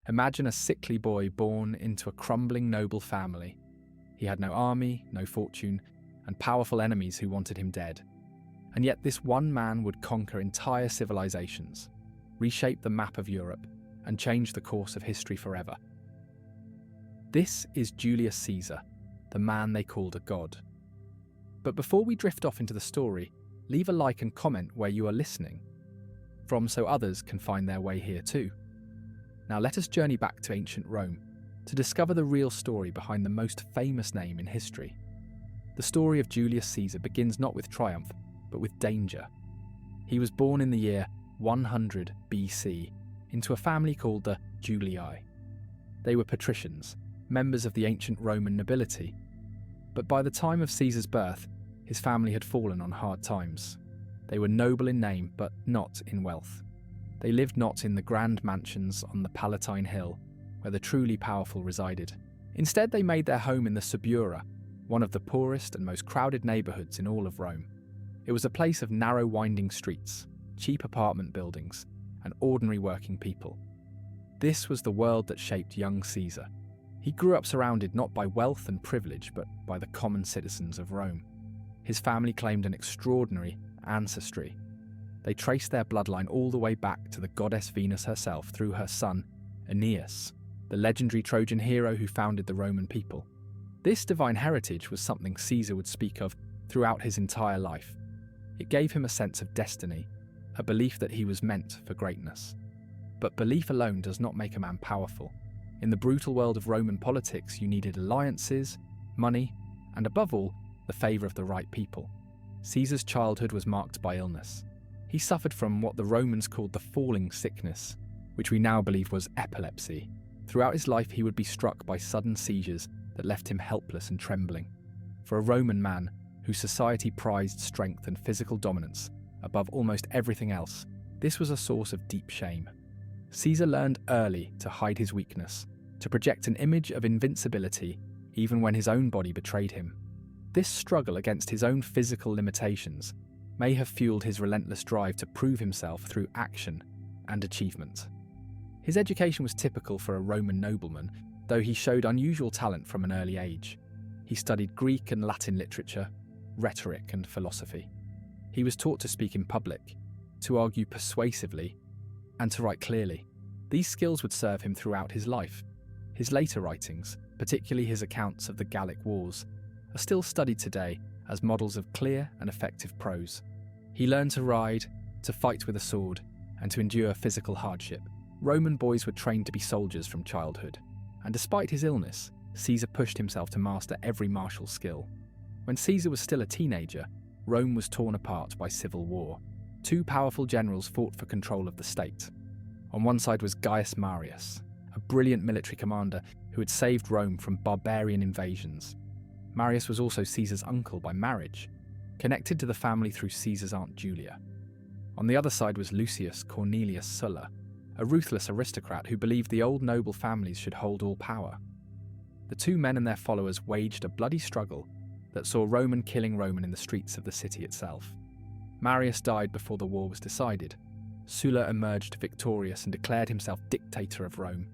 Imagine a sickly boy born into a crumbling noble family. He had no army, no fortune, and powerful enemies who wanted him dead. And yet this one man would conquer entire civilizations, reshape the map of Europe, and change the course of history forever. This is Julius Caesar, the man they called a god. But before we drift off into the story, leave a like and comment where you are listening from so others can find their way here too. Now let us journey back to ancient Rome to discover the real story behind the most famous name in history. The story of Julius Caesar begins not with triumph, but with danger. He was born in the year 100 BC into a family called the Julii. They were patricians, members of the ancient Roman nobility. But by the time of Caesar's birth, his family had fallen on hard times. They were noble in name, but not in wealth. They lived not in the grand mansions on the Palatine Hill, where the truly powerful resided. Instead, they made their home in the Suburra, one of the poorest and most crowded neighbourhoods in all of Rome. It was a place of narrow winding streets, cheap apartment buildings, and ordinary working people. This was the world that shaped young Caesar. He grew up surrounded not by wealth and privilege, but by the common citizens of Rome. His family claimed an extraordinary ancestry. They traced their bloodline all the way back to the goddess Venus herself through her son, Aeneas, the legendary Trojan hero who founded the Roman people. This divine heritage was something Caesar would speak of throughout his entire life. It gave him a sense of destiny, a belief that he was meant for greatness. But belief alone does not make a man powerful. In the brutal world of Roman politics, you needed alliances, money, and above all, the favour of the right people. Caesar's childhood was marked by illness. He suffered from what the Romans called the falling sickness, which we now believe was epilepsy. Throughout his life, he would be struck by sudden seizures that left him helpless and trembling. For a Roman man, whose society prized strength and physical dominance above almost everything else, this was a source of deep shame. Caesar learned early to hide his weakness, to project an image of invincibility even when his own body betrayed him. This struggle against his own physical limitations may have fueled his relentless drive to prove himself through action and achievement. His education was typical for a Roman nobleman, though he showed unusual talent from an early age. He studied Greek and Latin literature, rhetoric and philosophy. He was taught to speak in public, to argue persuasively, and to write clearly. These skills would serve him throughout his life. His later writings, particularly his accounts of the Gallic Wars, are still studied today as models of clear and effective prose. He learned to ride, to fight with a sword, and to endure physical hardship. Roman boys were trained to be soldiers from childhood, and despite his illness, Caesar pushed himself to master every martial skill. When Caesar was still a teenager, Rome was torn apart by civil war. Two powerful generals fought for control of the state. On one side was Gaius Marius, a brilliant military commander who had saved Rome from barbarian invasions. Marius was also Caesar's uncle by marriage, connected to the family through Caesar's aunt Julia. On the other side was Lucius Cornelius Sulla, a ruthless aristocrat who believed the old noble families should hold all power. The two men and their followers waged a bloody struggle that saw Roman killing Roman in the streets of the city itself. Marius died before the war was decided. Sulla emerged victorious and declared himself Dictator of Rome.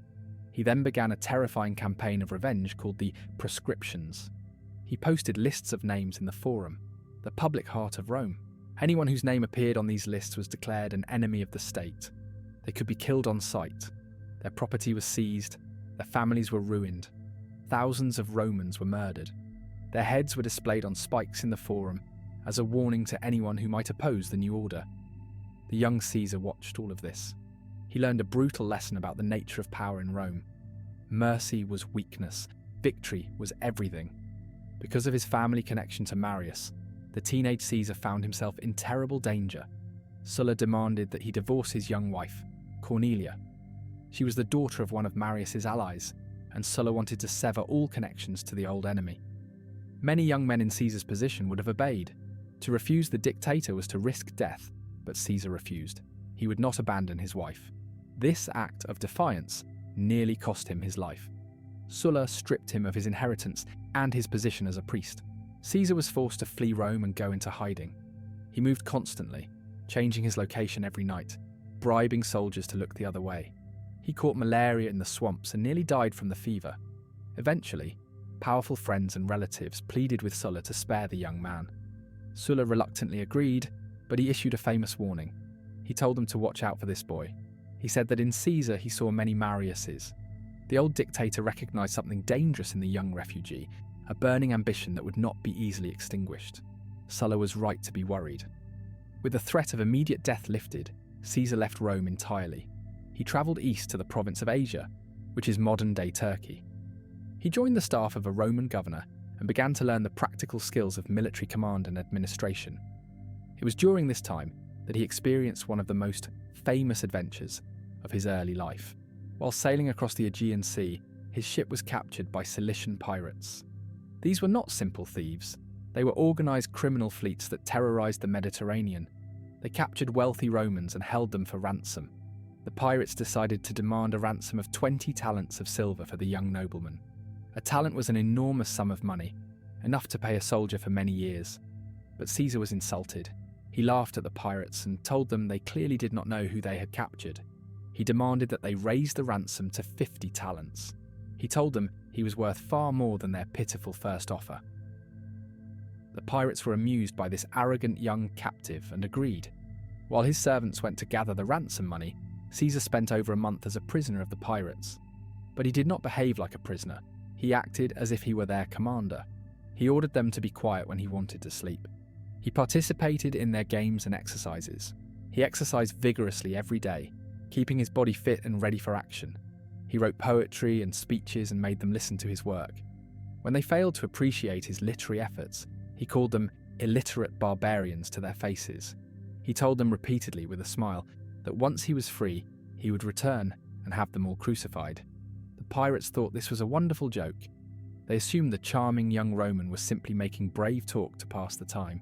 He then began a terrifying campaign of revenge called the Proscriptions. He posted lists of names in the Forum, the public heart of Rome. Anyone whose name appeared on these lists was declared an enemy of the state. They could be killed on sight. Their property was seized. Their families were ruined. Thousands of Romans were murdered. Their heads were displayed on spikes in the Forum as a warning to anyone who might oppose the new order. The young Caesar watched all of this. He learned a brutal lesson about the nature of power in Rome. Mercy was weakness. Victory was everything. Because of his family connection to Marius, the teenage Caesar found himself in terrible danger. Sulla demanded that he divorce his young wife, Cornelia. She was the daughter of one of Marius's allies, and Sulla wanted to sever all connections to the old enemy. Many young men in Caesar's position would have obeyed. To refuse the dictator was to risk death, but Caesar refused. He would not abandon his wife. This act of defiance nearly cost him his life. Sulla stripped him of his inheritance and his position as a priest. Caesar was forced to flee Rome and go into hiding. He moved constantly, changing his location every night, bribing soldiers to look the other way. He caught malaria in the swamps and nearly died from the fever. Eventually, powerful friends and relatives pleaded with Sulla to spare the young man. Sulla reluctantly agreed, but he issued a famous warning. He told them to watch out for this boy. He said that in Caesar he saw many Mariuses. The old dictator recognized something dangerous in the young refugee, a burning ambition that would not be easily extinguished. Sulla was right to be worried. With the threat of immediate death lifted, Caesar left Rome entirely. He travelled east to the province of Asia, which is modern-day Turkey. He joined the staff of a Roman governor and began to learn the practical skills of military command and administration. It was during this time that he experienced one of the most famous adventures of his early life. While sailing across the Aegean Sea, his ship was captured by Cilician pirates. These were not simple thieves. They were organised criminal fleets that terrorised the Mediterranean. They captured wealthy Romans and held them for ransom. The pirates decided to demand a ransom of 20 talents of silver for the young nobleman. A talent was an enormous sum of money, enough to pay a soldier for many years. But Caesar was insulted. He laughed at the pirates and told them they clearly did not know who they had captured. He demanded that they raise the ransom to 50 talents. He told them he was worth far more than their pitiful first offer. The pirates were amused by this arrogant young captive and agreed. While his servants went to gather the ransom money, Caesar spent over a month as a prisoner of the pirates. But he did not behave like a prisoner. He acted as if he were their commander. He ordered them to be quiet when he wanted to sleep. He participated in their games and exercises. He exercised vigorously every day, keeping his body fit and ready for action. He wrote poetry and speeches and made them listen to his work. When they failed to appreciate his literary efforts, he called them illiterate barbarians to their faces. He told them repeatedly with a smile that once he was free, he would return and have them all crucified. The pirates thought this was a wonderful joke. They assumed the charming young Roman was simply making brave talk to pass the time.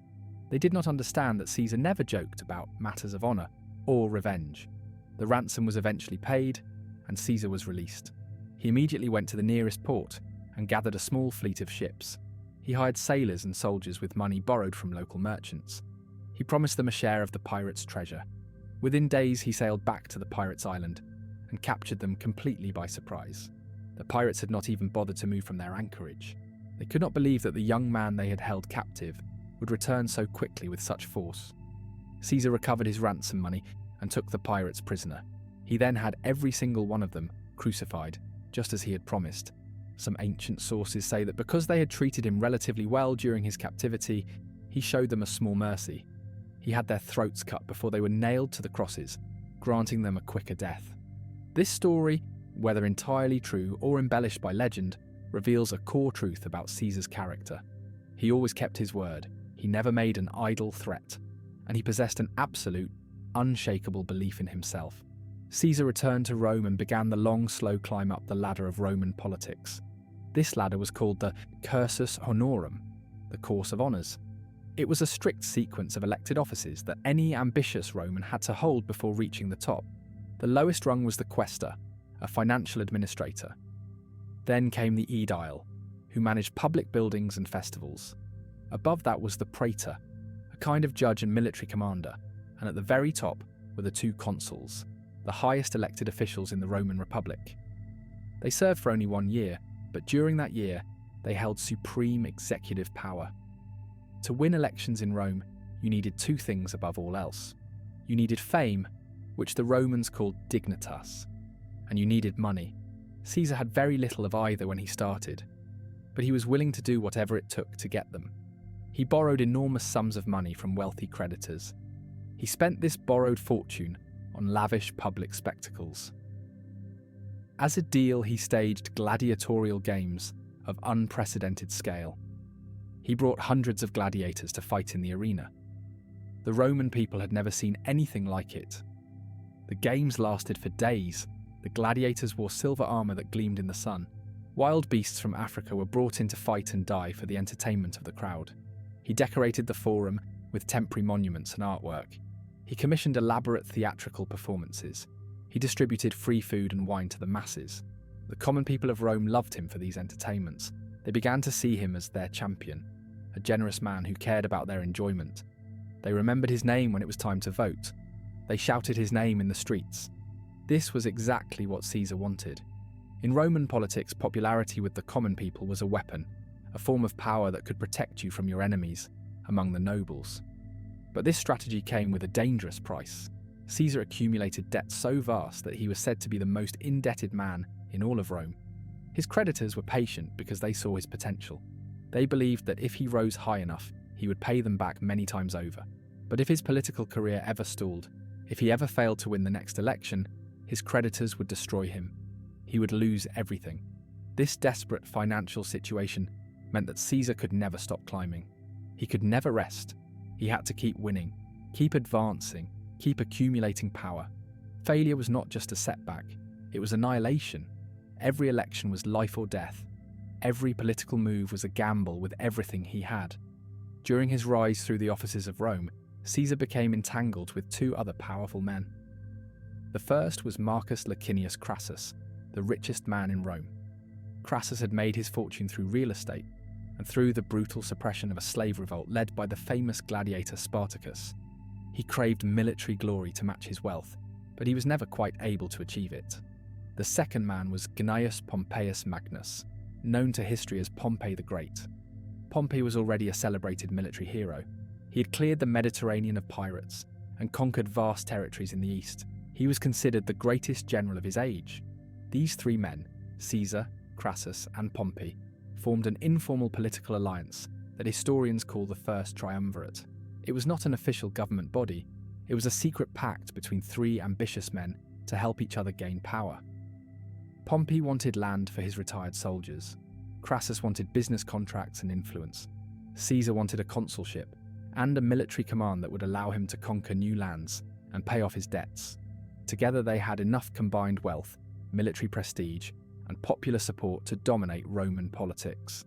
They did not understand that Caesar never joked about matters of honour or revenge. The ransom was eventually paid, and Caesar was released. He immediately went to the nearest port and gathered a small fleet of ships. He hired sailors and soldiers with money borrowed from local merchants. He promised them a share of the pirates' treasure. Within days, he sailed back to the pirates' island and captured them completely by surprise. The pirates had not even bothered to move from their anchorage. They could not believe that the young man they had held captive would return so quickly with such force. Caesar recovered his ransom money and took the pirates prisoner. He then had every single one of them crucified, just as he had promised. Some ancient sources say that because they had treated him relatively well during his captivity, he showed them a small mercy. He had their throats cut before they were nailed to the crosses, granting them a quicker death. This story, whether entirely true or embellished by legend, reveals a core truth about Caesar's character. He always kept his word, he never made an idle threat, and he possessed an absolute, unshakable belief in himself. Caesar returned to Rome and began the long, slow climb up the ladder of Roman politics. This ladder was called the cursus honorum, the course of honours. It was a strict sequence of elected offices that any ambitious Roman had to hold before reaching the top. The lowest rung was the quaestor, a financial administrator. Then came the aedile, who managed public buildings and festivals. Above that was the praetor, a kind of judge and military commander, and at the very top were the two consuls, the highest elected officials in the Roman Republic. They served for only 1 year, but during that year, they held supreme executive power. To win elections in Rome, you needed two things above all else. You needed fame, which the Romans called dignitas, and you needed money. Caesar had very little of either when he started, but he was willing to do whatever it took to get them. He borrowed enormous sums of money from wealthy creditors. He spent this borrowed fortune on lavish public spectacles. As a deal, he staged gladiatorial games of unprecedented scale. He brought hundreds of gladiators to fight in the arena. The Roman people had never seen anything like it. The games lasted for days. The gladiators wore silver armour that gleamed in the sun. Wild beasts from Africa were brought in to fight and die for the entertainment of the crowd. He decorated the forum with temporary monuments and artwork. He commissioned elaborate theatrical performances. He distributed free food and wine to the masses. The common people of Rome loved him for these entertainments. They began to see him as their champion, a generous man who cared about their enjoyment. They remembered his name when it was time to vote. They shouted his name in the streets. This was exactly what Caesar wanted. In Roman politics, popularity with the common people was a weapon, a form of power that could protect you from your enemies, among the nobles. But this strategy came with a dangerous price. Caesar accumulated debt so vast that he was said to be the most indebted man in all of Rome. His creditors were patient because they saw his potential. They believed that if he rose high enough, he would pay them back many times over. But if his political career ever stalled, if he ever failed to win the next election, his creditors would destroy him. He would lose everything. This desperate financial situation meant that Caesar could never stop climbing. He could never rest. He had to keep winning, keep advancing, keep accumulating power. Failure was not just a setback, it was annihilation. Every election was life or death. Every political move was a gamble with everything he had. During his rise through the offices of Rome, Caesar became entangled with two other powerful men. The first was Marcus Licinius Crassus, the richest man in Rome. Crassus had made his fortune through real estate and through the brutal suppression of a slave revolt led by the famous gladiator Spartacus. He craved military glory to match his wealth, but he was never quite able to achieve it. The second man was Gnaeus Pompeius Magnus, known to history as Pompey the Great. Pompey was already a celebrated military hero. He had cleared the Mediterranean of pirates and conquered vast territories in the east. He was considered the greatest general of his age. These three men, Caesar, Crassus, and Pompey, formed an informal political alliance that historians call the First Triumvirate. It was not an official government body, it was a secret pact between three ambitious men to help each other gain power. Pompey wanted land for his retired soldiers. Crassus wanted business contracts and influence. Caesar wanted a consulship and a military command that would allow him to conquer new lands and pay off his debts. Together they had enough combined wealth, military prestige, and popular support to dominate Roman politics.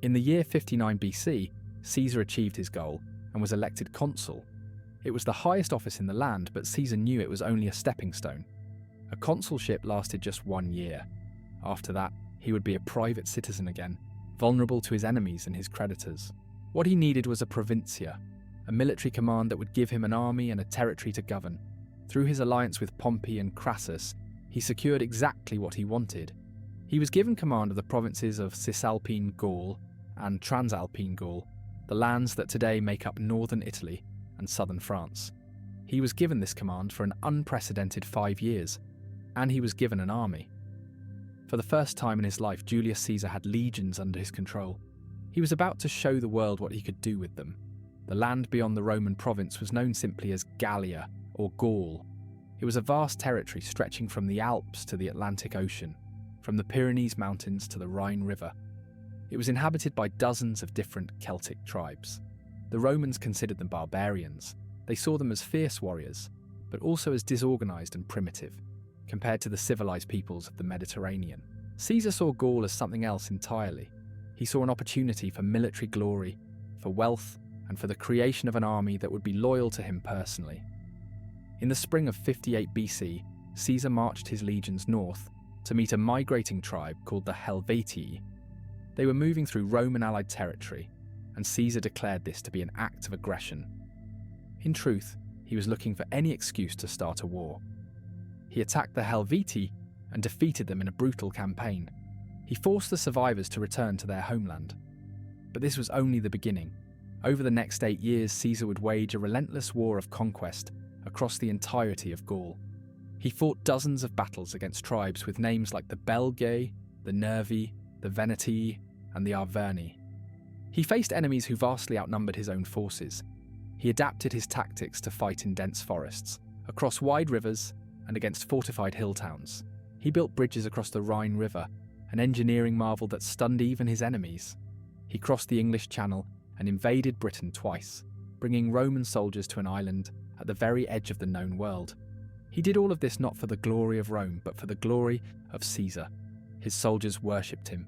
In the year 59 BC, Caesar achieved his goal and was elected consul. It was the highest office in the land, but Caesar knew it was only a stepping stone. A consulship lasted just 1 year. After that, he would be a private citizen again, vulnerable to his enemies and his creditors. What he needed was a provincia, a military command that would give him an army and a territory to govern. Through his alliance with Pompey and Crassus, he secured exactly what he wanted. He was given command of the provinces of Cisalpine Gaul and Transalpine Gaul, the lands that today make up northern Italy and southern France. He was given this command for an unprecedented 5 years, and he was given an army. For the first time in his life, Julius Caesar had legions under his control. He was about to show the world what he could do with them. The land beyond the Roman province was known simply as Gallia or Gaul. It was a vast territory stretching from the Alps to the Atlantic Ocean, from the Pyrenees Mountains to the Rhine River. It was inhabited by dozens of different Celtic tribes. The Romans considered them barbarians. They saw them as fierce warriors, but also as disorganized and primitive, compared to the civilized peoples of the Mediterranean. Caesar saw Gaul as something else entirely. He saw an opportunity for military glory, for wealth, and for the creation of an army that would be loyal to him personally. In the spring of 58 BC, Caesar marched his legions north to meet a migrating tribe called the Helvetii. They were moving through Roman-allied territory, and Caesar declared this to be an act of aggression. In truth, he was looking for any excuse to start a war. He attacked the Helvetii and defeated them in a brutal campaign. He forced the survivors to return to their homeland. But this was only the beginning. Over the next 8 years, Caesar would wage a relentless war of conquest across the entirety of Gaul. He fought dozens of battles against tribes with names like the Belgae, the Nervi, the Venetii, and the Arverni. He faced enemies who vastly outnumbered his own forces. He adapted his tactics to fight in dense forests, across wide rivers, and against fortified hill towns. He built bridges across the Rhine River, an engineering marvel that stunned even his enemies. He crossed the English Channel and invaded Britain twice, bringing Roman soldiers to an island at the very edge of the known world. He did all of this not for the glory of Rome, but for the glory of Caesar. His soldiers worshipped him.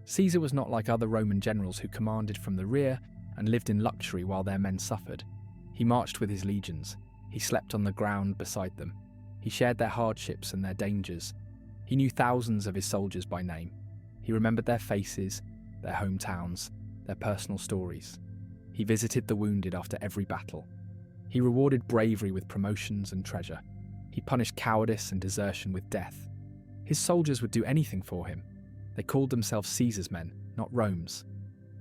Caesar was not like other Roman generals who commanded from the rear and lived in luxury while their men suffered. He marched with his legions. He slept on the ground beside them. He shared their hardships and their dangers. He knew thousands of his soldiers by name. He remembered their faces, their hometowns, their personal stories. He visited the wounded after every battle. He rewarded bravery with promotions and treasure. He punished cowardice and desertion with death. His soldiers would do anything for him. They called themselves Caesar's men, not Rome's.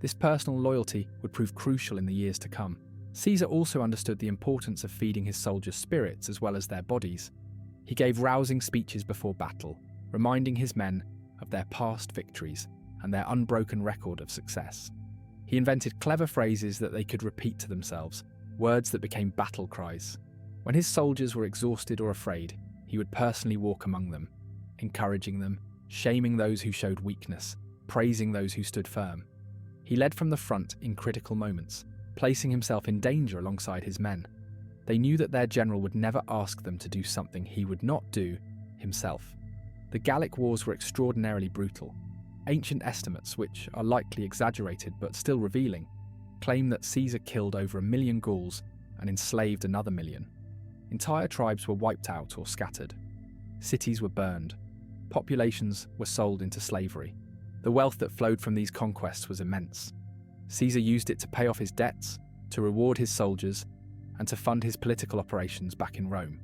This personal loyalty would prove crucial in the years to come. Caesar also understood the importance of feeding his soldiers' spirits as well as their bodies. He gave rousing speeches before battle, reminding his men of their past victories and their unbroken record of success. He invented clever phrases that they could repeat to themselves, words that became battle cries. When his soldiers were exhausted or afraid, he would personally walk among them, encouraging them, shaming those who showed weakness, praising those who stood firm. He led from the front in critical moments, placing himself in danger alongside his men. They knew that their general would never ask them to do something he would not do himself. The Gallic Wars were extraordinarily brutal. Ancient estimates, which are likely exaggerated but still revealing, claim that Caesar killed over 1 million Gauls and enslaved another 1 million. Entire tribes were wiped out or scattered. Cities were burned. Populations were sold into slavery. The wealth that flowed from these conquests was immense. Caesar used it to pay off his debts, to reward his soldiers, and to fund his political operations back in Rome.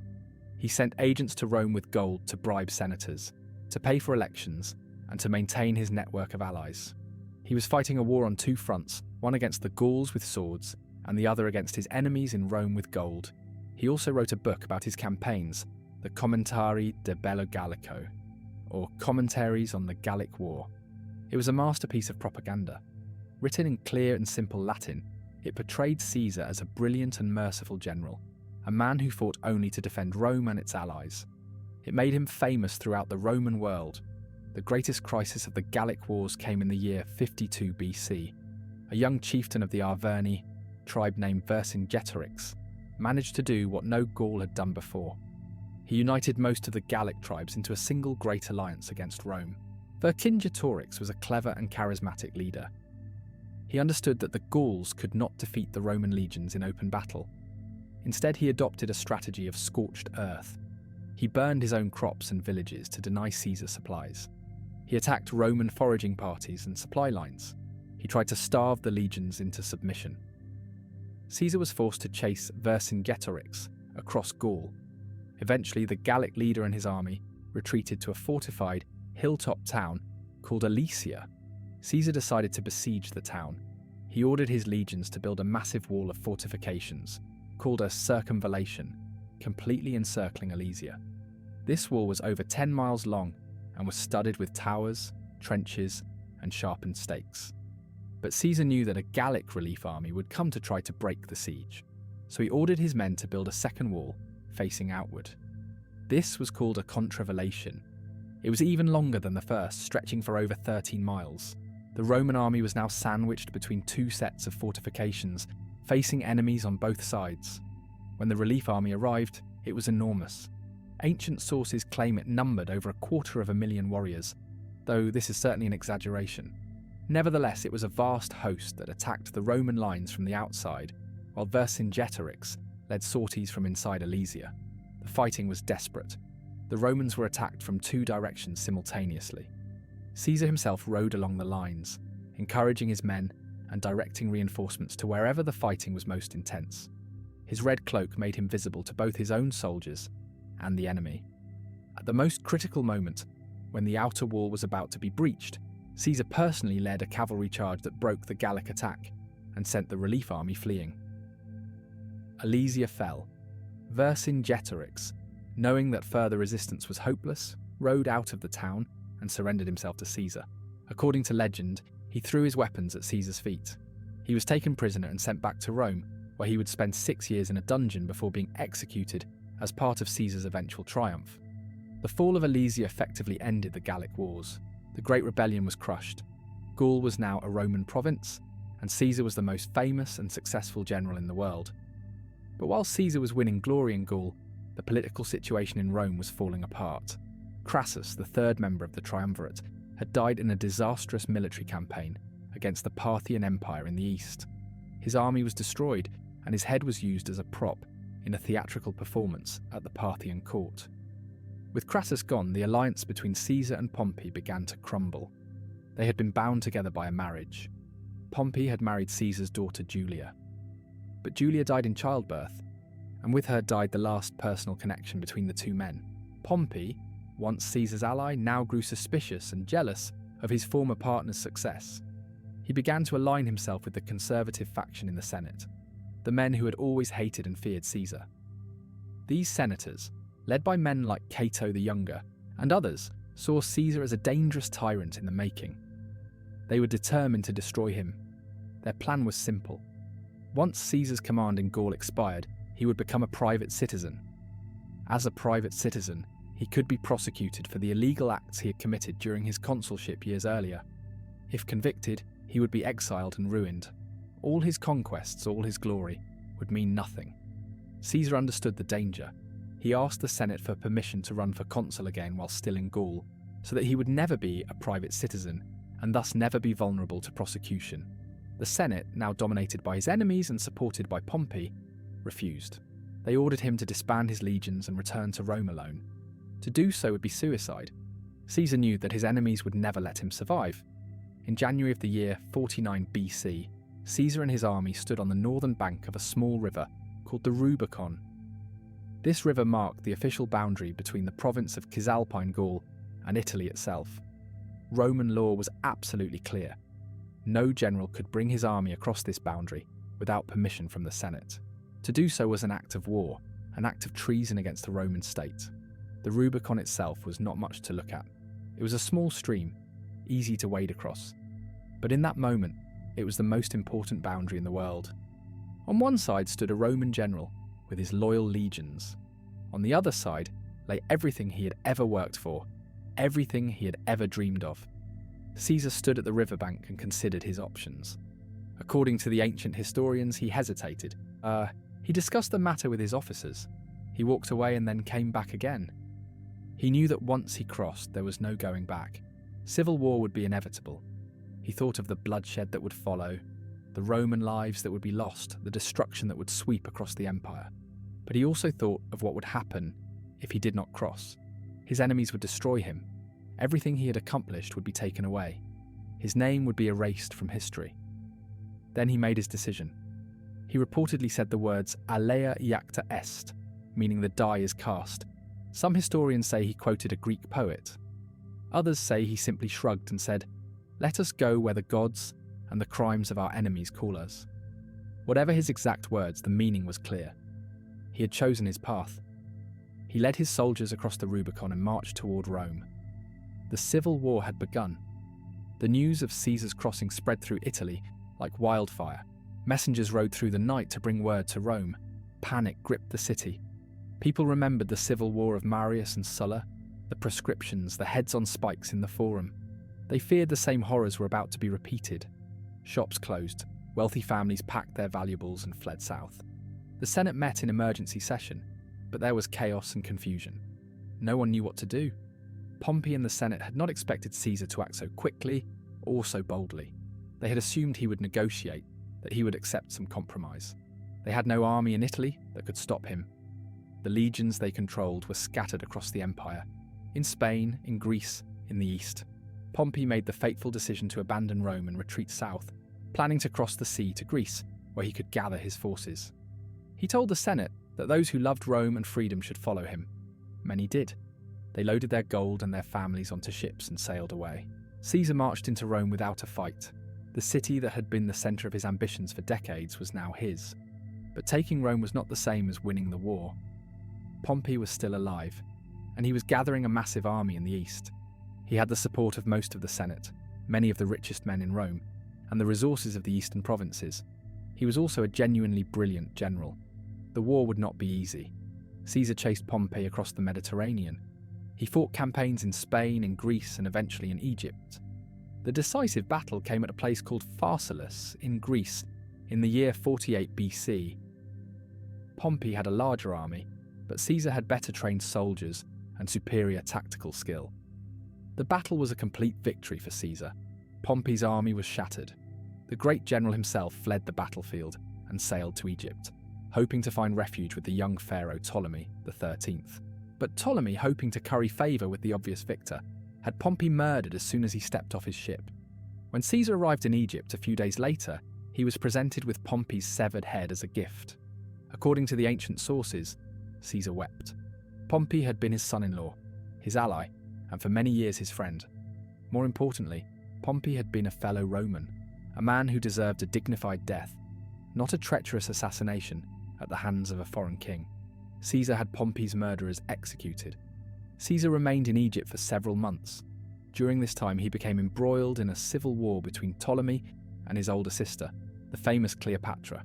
He sent agents to Rome with gold to bribe senators, to pay for elections, and to maintain his network of allies. He was fighting a war on 2 fronts, one against the Gauls with swords, and the other against his enemies in Rome with gold. He also wrote a book about his campaigns, the Commentarii de Bello Gallico, or Commentaries on the Gallic War. It was a masterpiece of propaganda. Written in clear and simple Latin, it portrayed Caesar as a brilliant and merciful general, a man who fought only to defend Rome and its allies. It made him famous throughout the Roman world. The greatest crisis of the Gallic Wars came in the year 52 BC. A young chieftain of the Arverni, tribe named Vercingetorix, managed to do what no Gaul had done before. He united most of the Gallic tribes into a single great alliance against Rome. Vercingetorix was a clever and charismatic leader. He understood that the Gauls could not defeat the Roman legions in open battle. Instead, he adopted a strategy of scorched earth. He burned his own crops and villages to deny Caesar supplies. He attacked Roman foraging parties and supply lines. He tried to starve the legions into submission. Caesar was forced to chase Vercingetorix across Gaul. Eventually, the Gallic leader and his army retreated to a fortified, hilltop town called Alesia. Caesar decided to besiege the town. He ordered his legions to build a massive wall of fortifications, called a circumvallation, completely encircling Alesia. This wall was over 10 miles long and was studded with towers, trenches, and sharpened stakes. But Caesar knew that a Gallic relief army would come to try to break the siege, so he ordered his men to build a second wall facing outward. This was called a contravallation. It was even longer than the first, stretching for over 13 miles. The Roman army was now sandwiched between 2 sets of fortifications, facing enemies on both sides. When the relief army arrived, it was enormous. Ancient sources claim it numbered over 250,000 warriors, though this is certainly an exaggeration. Nevertheless, it was a vast host that attacked the Roman lines from the outside, while Vercingetorix led sorties from inside Alesia. The fighting was desperate. The Romans were attacked from 2 directions simultaneously. Caesar himself rode along the lines, encouraging his men and directing reinforcements to wherever the fighting was most intense. His red cloak made him visible to both his own soldiers and the enemy. At the most critical moment, when the outer wall was about to be breached, Caesar personally led a cavalry charge that broke the Gallic attack and sent the relief army fleeing. Alesia fell. Vercingetorix, knowing that further resistance was hopeless, rode out of the town and surrendered himself to Caesar. According to legend, he threw his weapons at Caesar's feet. He was taken prisoner and sent back to Rome, where he would spend 6 years in a dungeon before being executed as part of Caesar's eventual triumph. The fall of Alesia effectively ended the Gallic Wars. The Great Rebellion was crushed. Gaul was now a Roman province, and Caesar was the most famous and successful general in the world. But while Caesar was winning glory in Gaul, the political situation in Rome was falling apart. Crassus, the 3rd member of the triumvirate, had died in a disastrous military campaign against the Parthian Empire in the east. His army was destroyed, and his head was used as a prop in a theatrical performance at the Parthian court. With Crassus gone, the alliance between Caesar and Pompey began to crumble. They had been bound together by a marriage. Pompey had married Caesar's daughter Julia. But Julia died in childbirth, and with her died the last personal connection between the two men. Pompey, once Caesar's ally, now grew suspicious and jealous of his former partner's success. He began to align himself with the conservative faction in the Senate, the men who had always hated and feared Caesar. These senators, led by men like Cato the Younger and others, saw Caesar as a dangerous tyrant in the making. They were determined to destroy him. Their plan was simple. Once Caesar's command in Gaul expired, he would become a private citizen. As a private citizen, he could be prosecuted for the illegal acts he had committed during his consulship years earlier. If convicted, he would be exiled and ruined. All his conquests, all his glory, would mean nothing. Caesar understood the danger. He asked the Senate for permission to run for consul again while still in Gaul, so that he would never be a private citizen and thus never be vulnerable to prosecution. The Senate, now dominated by his enemies and supported by Pompey, refused. They ordered him to disband his legions and return to Rome alone. To do so would be suicide. Caesar knew that his enemies would never let him survive. In January of the year 49 BC, Caesar and his army stood on the northern bank of a small river called the Rubicon. This river marked the official boundary between the province of Cisalpine Gaul and Italy itself. Roman law was absolutely clear. No general could bring his army across this boundary without permission from the Senate. To do so was an act of war, an act of treason against the Roman state. The Rubicon itself was not much to look at. It was a small stream, easy to wade across. But in that moment, it was the most important boundary in the world. On one side stood a Roman general with his loyal legions. On the other side lay everything he had ever worked for, everything he had ever dreamed of. Caesar stood at the riverbank and considered his options. According to the ancient historians, he hesitated. He discussed the matter with his officers. He walked away and then came back again. He knew that once he crossed, there was no going back. Civil war would be inevitable. He thought of the bloodshed that would follow, the Roman lives that would be lost, the destruction that would sweep across the empire. But he also thought of what would happen if he did not cross. His enemies would destroy him. Everything he had accomplished would be taken away. His name would be erased from history. Then he made his decision. He reportedly said the words "Alea iacta est," meaning the die is cast. Some historians say he quoted a Greek poet. Others say he simply shrugged and said, "Let us go where the gods and the crimes of our enemies call us." Whatever his exact words, the meaning was clear. He had chosen his path. He led his soldiers across the Rubicon and marched toward Rome. The civil war had begun. The news of Caesar's crossing spread through Italy like wildfire. Messengers rode through the night to bring word to Rome. Panic gripped the city. People remembered the civil war of Marius and Sulla, the proscriptions, the heads on spikes in the Forum. They feared the same horrors were about to be repeated. Shops closed, wealthy families packed their valuables and fled south. The Senate met in emergency session, but there was chaos and confusion. No one knew what to do. Pompey and the Senate had not expected Caesar to act so quickly or so boldly. They had assumed he would negotiate, that he would accept some compromise. They had no army in Italy that could stop him. The legions they controlled were scattered across the empire, in Spain, in Greece, in the east. Pompey made the fateful decision to abandon Rome and retreat south, planning to cross the sea to Greece, where he could gather his forces. He told the Senate that those who loved Rome and freedom should follow him. Many did. They loaded their gold and their families onto ships and sailed away. Caesar marched into Rome without a fight. The city that had been the centre of his ambitions for decades was now his. But taking Rome was not the same as winning the war. Pompey was still alive, and he was gathering a massive army in the east. He had the support of most of the Senate, many of the richest men in Rome, and the resources of the eastern provinces. He was also a genuinely brilliant general. The war would not be easy. Caesar chased Pompey across the Mediterranean. He fought campaigns in Spain, in Greece, and eventually in Egypt. The decisive battle came at a place called Pharsalus in Greece in the year 48 BC. Pompey had a larger army, but Caesar had better trained soldiers and superior tactical skill. The battle was a complete victory for Caesar. Pompey's army was shattered. The great general himself fled the battlefield and sailed to Egypt, hoping to find refuge with the young pharaoh Ptolemy XIII. But Ptolemy, hoping to curry favour with the obvious victor, had Pompey murdered as soon as he stepped off his ship. When Caesar arrived in Egypt a few days later, he was presented with Pompey's severed head as a gift. According to the ancient sources, Caesar wept. Pompey had been his son-in-law, his ally, and for many years his friend. More importantly, Pompey had been a fellow Roman, a man who deserved a dignified death, not a treacherous assassination at the hands of a foreign king. Caesar had Pompey's murderers executed. Caesar remained in Egypt for several months. During this time, he became embroiled in a civil war between Ptolemy and his older sister, the famous Cleopatra.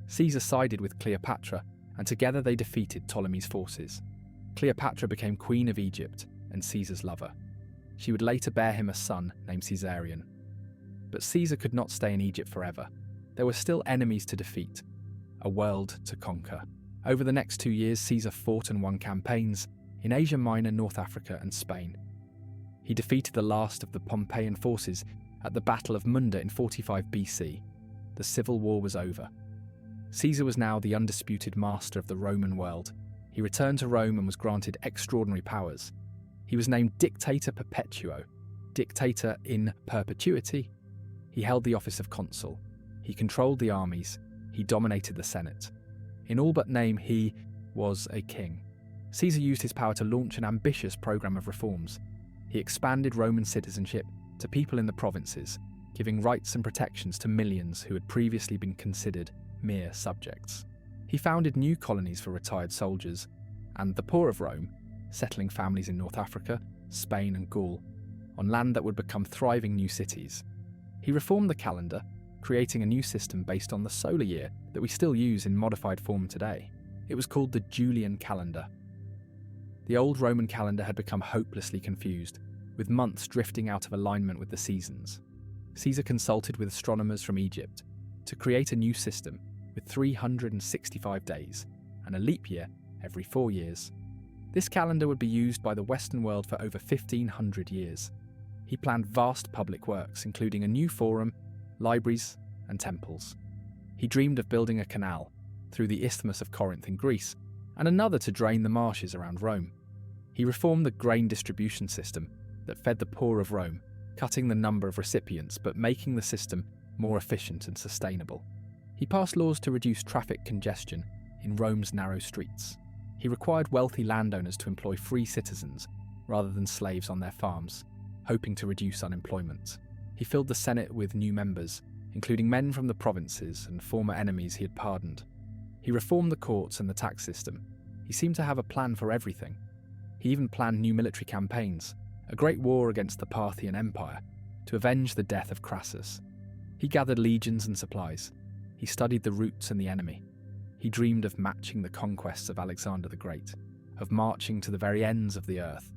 Caesar sided with Cleopatra, and together they defeated Ptolemy's forces. Cleopatra became queen of Egypt and Caesar's lover. She would later bear him a son named Caesarion. But Caesar could not stay in Egypt forever. There were still enemies to defeat, a world to conquer. Over the next 2 years, Caesar fought and won campaigns in Asia Minor, North Africa, and Spain. He defeated the last of the Pompeian forces at the Battle of Munda in 45 BC. The civil war was over. Caesar was now the undisputed master of the Roman world. He returned to Rome and was granted extraordinary powers. He was named Dictator Perpetuo, dictator in perpetuity. He held the office of consul. He controlled the armies. He dominated the Senate. In all but name, he was a king. Caesar used his power to launch an ambitious program of reforms. He expanded Roman citizenship to people in the provinces, giving rights and protections to millions who had previously been considered mere subjects. He founded new colonies for retired soldiers and the poor of Rome, settling families in North Africa, Spain and Gaul, on land that would become thriving new cities. He reformed the calendar, creating a new system based on the solar year that we still use in modified form today. It was called the Julian calendar. The old Roman calendar had become hopelessly confused, with months drifting out of alignment with the seasons. Caesar consulted with astronomers from Egypt to create a new system with 365 days and a leap year every 4 years. This calendar would be used by the Western world for over 1,500 years. He planned vast public works, including a new forum, libraries, and temples. He dreamed of building a canal through the Isthmus of Corinth in Greece and another to drain the marshes around Rome. He reformed the grain distribution system that fed the poor of Rome, cutting the number of recipients but making the system more efficient and sustainable. He passed laws to reduce traffic congestion in Rome's narrow streets. He required wealthy landowners to employ free citizens rather than slaves on their farms, hoping to reduce unemployment. He filled the Senate with new members, including men from the provinces and former enemies he had pardoned. He reformed the courts and the tax system. He seemed to have a plan for everything. He even planned new military campaigns, a great war against the Parthian Empire, to avenge the death of Crassus. He gathered legions and supplies. He studied the routes and the enemy. He dreamed of matching the conquests of Alexander the Great, of marching to the very ends of the earth.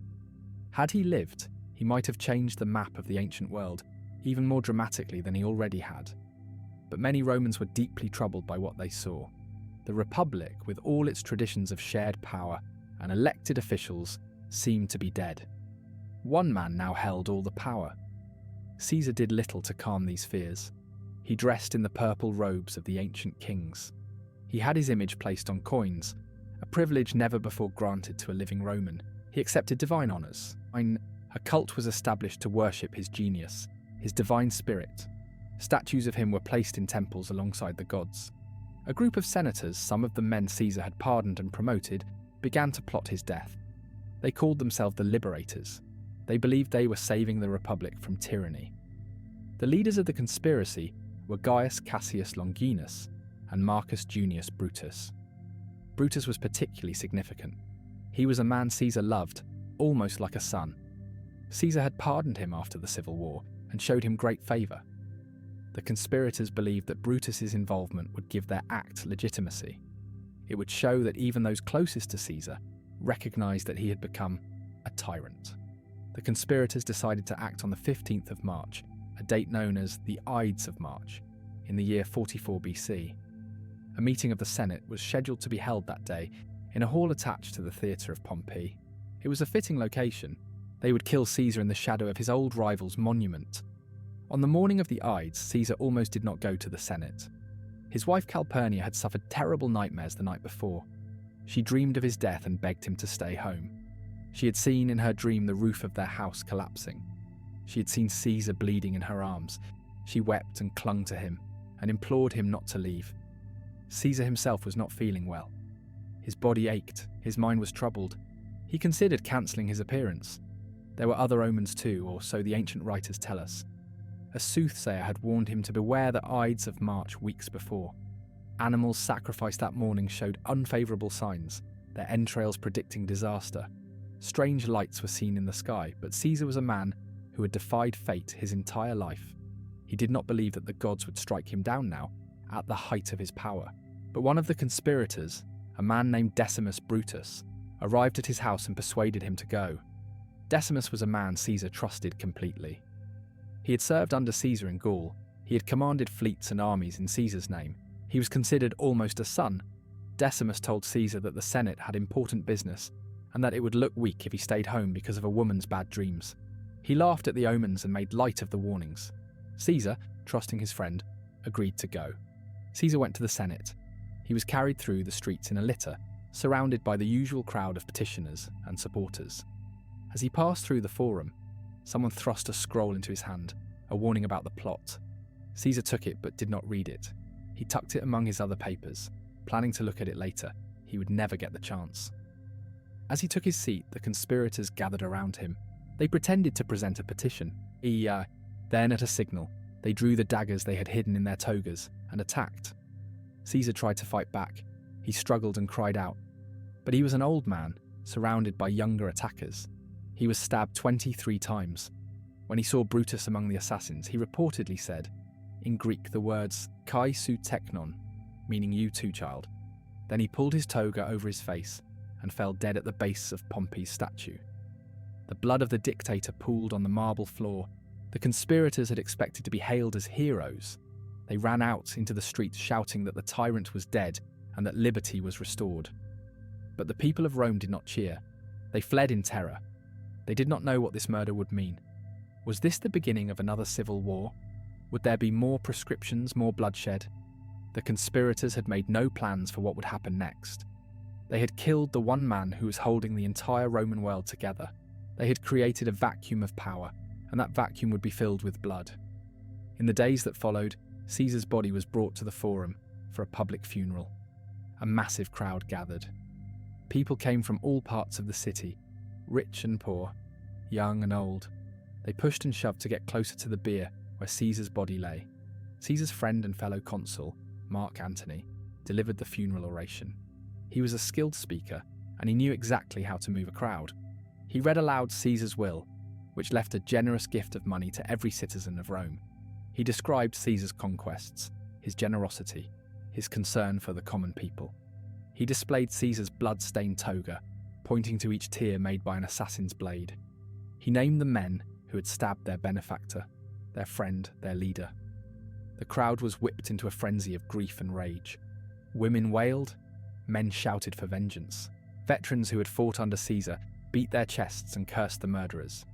Had he lived, he might have changed the map of the ancient world even more dramatically than he already had. But many Romans were deeply troubled by what they saw. The Republic, with all its traditions of shared power and elected officials, seemed to be dead. One man now held all the power. Caesar did little to calm these fears. He dressed in the purple robes of the ancient kings. He had his image placed on coins, a privilege never before granted to a living Roman. He accepted divine honours. A cult was established to worship his genius, his divine spirit. Statues of him were placed in temples alongside the gods. A group of senators, some of the men Caesar had pardoned and promoted, began to plot his death. They called themselves the Liberators. They believed they were saving the Republic from tyranny. The leaders of the conspiracy were Gaius Cassius Longinus and Marcus Junius Brutus. Brutus was particularly significant. He was a man Caesar loved, almost like a son. Caesar had pardoned him after the civil war and showed him great favour. The conspirators believed that Brutus's involvement would give their act legitimacy. It would show that even those closest to Caesar recognised that he had become a tyrant. The conspirators decided to act on the 15th of March, a date known as the Ides of March, in the year 44 BC. A meeting of the Senate was scheduled to be held that day in a hall attached to the theatre of Pompey. It was a fitting location. They would kill Caesar in the shadow of his old rival's monument. On the morning of the Ides, Caesar almost did not go to the Senate. His wife Calpurnia had suffered terrible nightmares the night before. She dreamed of his death and begged him to stay home. She had seen in her dream the roof of their house collapsing. She had seen Caesar bleeding in her arms. She wept and clung to him and implored him not to leave. Caesar himself was not feeling well. His body ached, his mind was troubled. He considered cancelling his appearance. There were other omens too, or so the ancient writers tell us. A soothsayer had warned him to beware the Ides of March weeks before. Animals sacrificed that morning showed unfavourable signs, their entrails predicting disaster. Strange lights were seen in the sky, but Caesar was a man who had defied fate his entire life. He did not believe that the gods would strike him down now, at the height of his power. But one of the conspirators, a man named Decimus Brutus, arrived at his house and persuaded him to go. Decimus was a man Caesar trusted completely. He had served under Caesar in Gaul. He had commanded fleets and armies in Caesar's name. He was considered almost a son. Decimus told Caesar that the Senate had important business and that it would look weak if he stayed home because of a woman's bad dreams. He laughed at the omens and made light of the warnings. Caesar, trusting his friend, agreed to go. Caesar went to the Senate. He was carried through the streets in a litter, surrounded by the usual crowd of petitioners and supporters. As he passed through the forum, someone thrust a scroll into his hand, a warning about the plot. Caesar took it but did not read it. He tucked it among his other papers, planning to look at it later. He would never get the chance. As he took his seat, the conspirators gathered around him. They pretended to present a petition. Then at a signal, they drew the daggers they had hidden in their togas and attacked. Caesar tried to fight back. He struggled and cried out. But he was an old man, surrounded by younger attackers. He was stabbed 23 times. When he saw Brutus among the assassins, he reportedly said, in Greek, the words "kai su teknon," meaning "you too, child." Then he pulled his toga over his face and fell dead at the base of Pompey's statue. The blood of the dictator pooled on the marble floor. The conspirators had expected to be hailed as heroes. They ran out into the streets shouting that the tyrant was dead and that liberty was restored. But the people of Rome did not cheer. They fled in terror. They did not know what this murder would mean. Was this the beginning of another civil war? Would there be more proscriptions, more bloodshed? The conspirators had made no plans for what would happen next. They had killed the one man who was holding the entire Roman world together. They had created a vacuum of power, and that vacuum would be filled with blood. In the days that followed, Caesar's body was brought to the Forum for a public funeral. A massive crowd gathered. People came from all parts of the city, rich and poor, young and old. They pushed and shoved to get closer to the bier where Caesar's body lay. Caesar's friend and fellow consul, Mark Antony, delivered the funeral oration. He was a skilled speaker, and he knew exactly how to move a crowd. He read aloud Caesar's will, which left a generous gift of money to every citizen of Rome. He described Caesar's conquests, his generosity, his concern for the common people. He displayed Caesar's blood-stained toga, pointing to each tear made by an assassin's blade. He named the men who had stabbed their benefactor, their friend, their leader. The crowd was whipped into a frenzy of grief and rage. Women wailed, men shouted for vengeance. Veterans who had fought under Caesar beat their chests and cursed the murderers.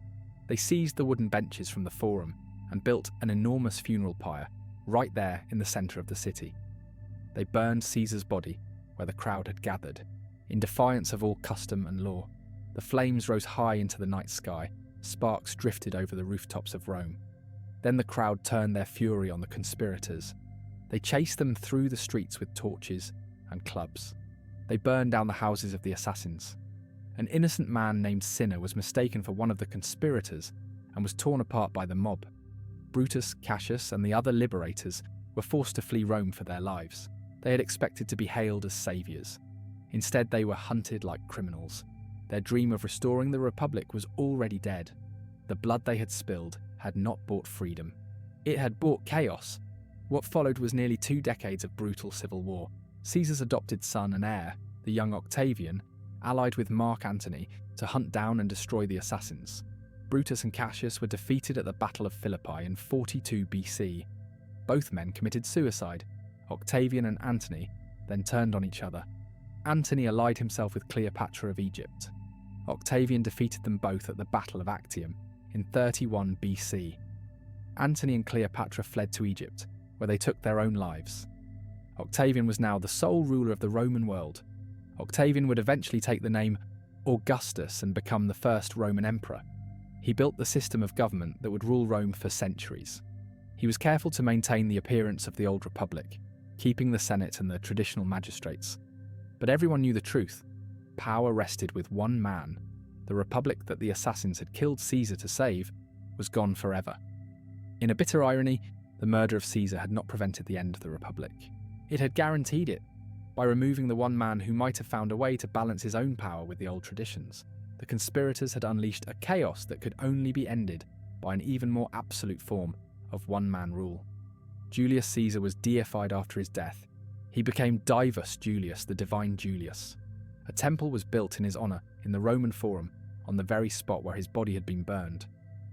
They seized the wooden benches from the Forum and built an enormous funeral pyre right there in the centre of the city. They burned Caesar's body where the crowd had gathered, in defiance of all custom and law. The flames rose high into the night sky, sparks drifted over the rooftops of Rome. Then the crowd turned their fury on the conspirators. They chased them through the streets with torches and clubs. They burned down the houses of the assassins. An innocent man named Cinna was mistaken for one of the conspirators and was torn apart by the mob. Brutus, Cassius, and the other liberators were forced to flee Rome for their lives. They had expected to be hailed as saviours. Instead, they were hunted like criminals. Their dream of restoring the Republic was already dead. The blood they had spilled had not bought freedom. It had bought chaos. What followed was nearly 2 decades of brutal civil war. Caesar's adopted son and heir, the young Octavian, allied with Mark Antony to hunt down and destroy the assassins. Brutus and Cassius were defeated at the Battle of Philippi in 42 BC. Both men committed suicide. Octavian and Antony then turned on each other. Antony allied himself with Cleopatra of Egypt. Octavian defeated them both at the Battle of Actium in 31 BC. Antony and Cleopatra fled to Egypt, where they took their own lives. Octavian was now the sole ruler of the Roman world. Octavian would eventually take the name Augustus and become the first Roman emperor. He built the system of government that would rule Rome for centuries. He was careful to maintain the appearance of the old republic. keeping the Senate and the traditional magistrates. But everyone knew the truth. Power rested with one man. The republic that the assassins had killed Caesar to save was gone forever. In a bitter irony, the murder of Caesar had not prevented the end of the republic. It had guaranteed it. By removing the one man who might have found a way to balance his own power with the old traditions, the conspirators had unleashed a chaos that could only be ended by an even more absolute form of one-man rule. Julius Caesar was deified after his death. He became Divus Julius, the divine Julius. A temple was built in his honour in the Roman Forum on the very spot where his body had been burned.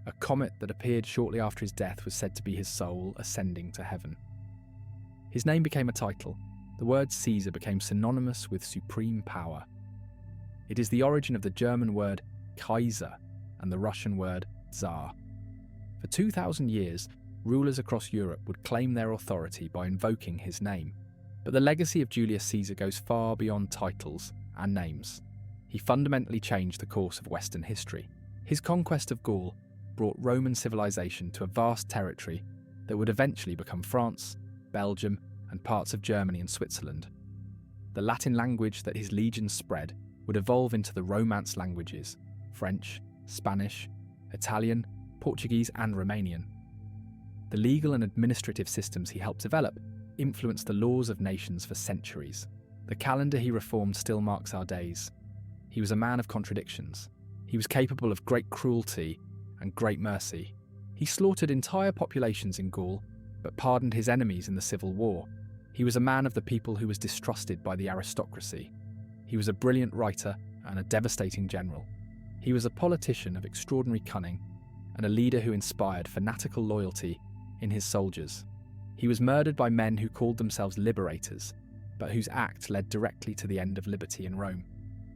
A comet that appeared shortly after his death was said to be his soul ascending to heaven. His name became a title. The word Caesar became synonymous with supreme power. It is the origin of the German word Kaiser and the Russian word Tsar. For 2,000 years, rulers across Europe would claim their authority by invoking his name. But the legacy of Julius Caesar goes far beyond titles and names. He fundamentally changed the course of Western history. His conquest of Gaul brought Roman civilization to a vast territory that would eventually become France, Belgium, and parts of Germany and Switzerland. The Latin language that his legions spread would evolve into the Romance languages: French, Spanish, Italian, Portuguese, and Romanian. The legal and administrative systems he helped develop influenced the laws of nations for centuries. The calendar he reformed still marks our days. He was a man of contradictions. He was capable of great cruelty and great mercy. He slaughtered entire populations in Gaul, but pardoned his enemies in the Civil War. He was a man of the people who was distrusted by the aristocracy. He was a brilliant writer and a devastating general. He was a politician of extraordinary cunning and a leader who inspired fanatical loyalty in his soldiers. He was murdered by men who called themselves liberators, but whose act led directly to the end of liberty in Rome.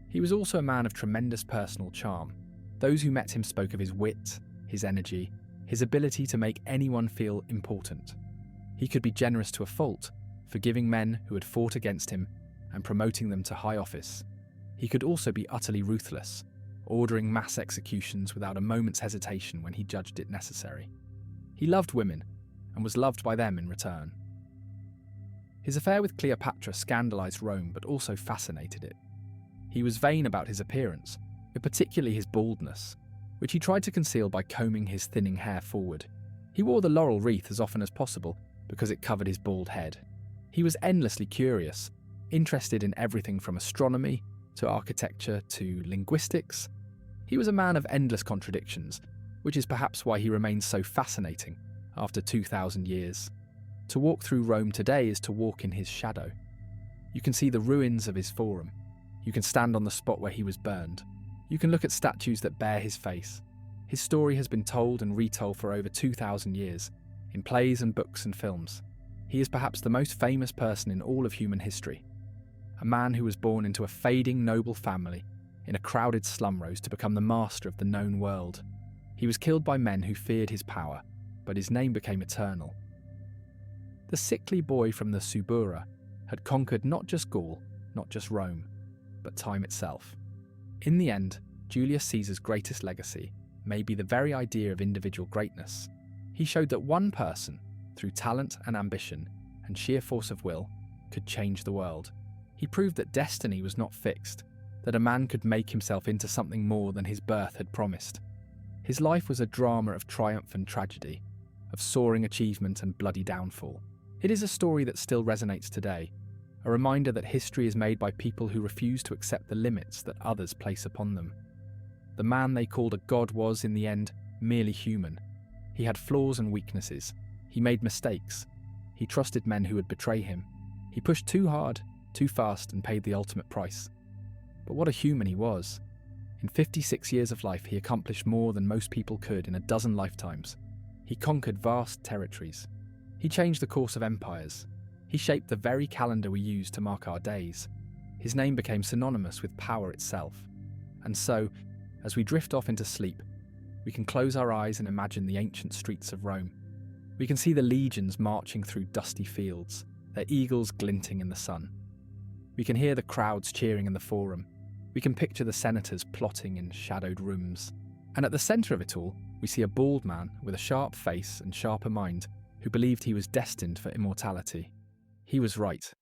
He was also a man of tremendous personal charm. Those who met him spoke of his wit, his energy, his ability to make anyone feel important. He could be generous to a fault, forgiving men who had fought against him and promoting them to high office. He could also be utterly ruthless, ordering mass executions without a moment's hesitation when he judged it necessary. He loved women and was loved by them in return. His affair with Cleopatra scandalized Rome but also fascinated it. He was vain about his appearance, but particularly his baldness, which he tried to conceal by combing his thinning hair forward. He wore the laurel wreath as often as possible because it covered his bald head. He was endlessly curious, interested in everything from astronomy to architecture to linguistics. He was a man of endless contradictions, which is perhaps why he remains so fascinating after 2,000 years. To walk through Rome today is to walk in his shadow. You can see the ruins of his forum. You can stand on the spot where he was burned. You can look at statues that bear his face. His story has been told and retold for over 2,000 years, in plays and books and films. He is perhaps the most famous person in all of human history. A man who was born into a fading noble family in a crowded slum rose to become the master of the known world. He was killed by men who feared his power, but his name became eternal. The sickly boy from the Subura had conquered not just Gaul, not just Rome, but time itself. In the end, Julius Caesar's greatest legacy may be the very idea of individual greatness. He showed that one person, through talent and ambition and sheer force of will, could change the world. He proved that destiny was not fixed, that a man could make himself into something more than his birth had promised. His life was a drama of triumph and tragedy, of soaring achievement and bloody downfall. It is a story that still resonates today, a reminder that history is made by people who refuse to accept the limits that others place upon them. The man they called a god was, in the end, merely human. He had flaws and weaknesses. He made mistakes. He trusted men who would betray him. He pushed too hard, too fast, and paid the ultimate price. But what a human he was. In 56 years of life, he accomplished more than most people could in a dozen lifetimes. He conquered vast territories. He changed the course of empires. He shaped the very calendar we use to mark our days. His name became synonymous with power itself. And so, as we drift off into sleep, we can close our eyes and imagine the ancient streets of Rome. We can see the legions marching through dusty fields, their eagles glinting in the sun. We can hear the crowds cheering in the forum. We can picture the senators plotting in shadowed rooms. And at the centre of it all, we see a bald man with a sharp face and sharper mind who believed he was destined for immortality. He was right.